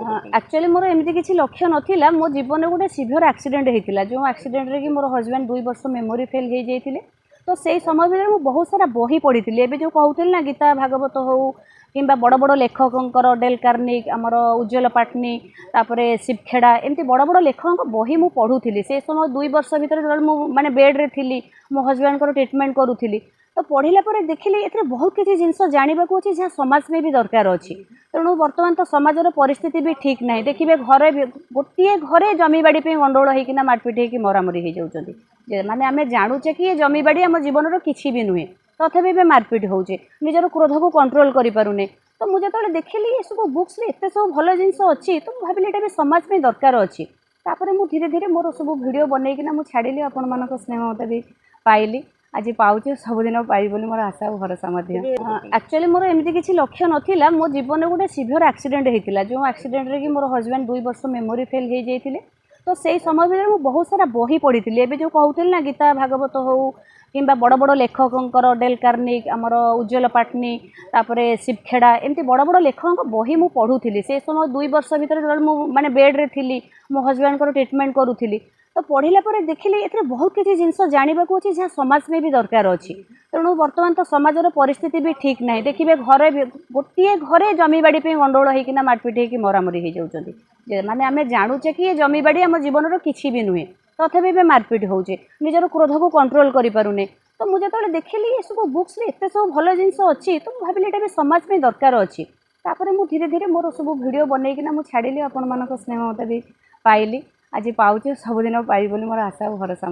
actually more एमती किसी लक्ष्य नाला मो जीवन में गोटे सीवियर एक्सीडेंट होता जो एक्सीडेंट रे कि मोर हजबैंड 2 वर्ष मेमोरी फेल हो जाते तो से समय भितर मुझे बहुत सारा बही पढ़ी एवं जो कहते ना गीता भागवत हो कि बड़ बड़ लेखकों डेल कार्निक आमर उज्ज्वल पाटनी तापर शिवखेड़ा एमती बड़ बड़ लेखकों बही मुझे पढ़ुली से समय 2 वर्ष भर माने बेड्रे थी मो हजबैंड को ट्रिटमेंट करूली तो पढ़ला देखिली ए बहुत किसी जिनस जानवाक अच्छी जहाँ समाज में भी दरकार अच्छी तेणु बर्तमान तो समाजर परिस्थिति भी ठीक ना देखिए घरे गोटे घरे जमीबाड़ी गंडगोल होना मारपिट हो मरामरी हो जाती माने आम जानूचे कि जमीबाड़ी आम जीवन किसी भी नुहे तथापि भी मारपिट होचे निजर क्रोध को कंट्रोल करें तो मुझे जो देखिली ये सब बुक्स एत सब भल जिन अच्छी तो भाविली ये भी समाज में दरकार अच्छी तापर मुझे धीरे धीरे मोर सब भिड बनईकिना मुझे छाड़ी आपण मान स्नेह मत भी पाइली आज पाऊँ सबुदिन पाइबी बोली मोर आशा भरोसा एक्चुअली मोर एमती किसी लक्ष्य नाला मो जीवन में गोटे सीवियर एक्सीडेंट होता जो एक्सीडेंट रे कि मोर हजबैंड 2 वर्ष मेमोरी फेल हो जाते तो से समय भितर मुझे बहुत सारा बही पढ़ी एवं जो कहते ना गीता भागवत हो कि बड़ बड़ लेखकों डेल कार्निक आमर उज्ज्वल पाटनी तापर शिवखेड़ा एमती बड़ बड़ लेखकों बही मुझे पढ़ुली से समय 2 वर्ष भर माने बेड्रे थी मो हजबैंड को ट्रिटमेंट करूली तो पढ़ला देखिली ए बहुत किसी जिनस जानवाक अच्छी जहाँ समाज में भी दरकार अच्छी तेणु बर्तमान तो समाजर परिस्थिति भी ठीक ना देखिए घरे गोटे घरे जमीबाड़ी गंडगोल होना मारपिट हो मरामरी हो जाती माने आम जानूचे कि जमीबाड़ी आम जीवन किसी भी नुहे तथापि भी मारपिट होचे निजर क्रोध को कंट्रोल करें तो मुझे जो देखिली ये सब बुक्स एत सब भल जिन अच्छी तो भाविली ये भी समाज में दरकार अच्छी तापर मुझे धीरे धीरे मोर सब भिड बनईकिना मुझे छाड़ी आपण मान स्नेह मत भी पाइली आज पाऊँ सबुदिन पाइबी बोली मोर आशा भरोसा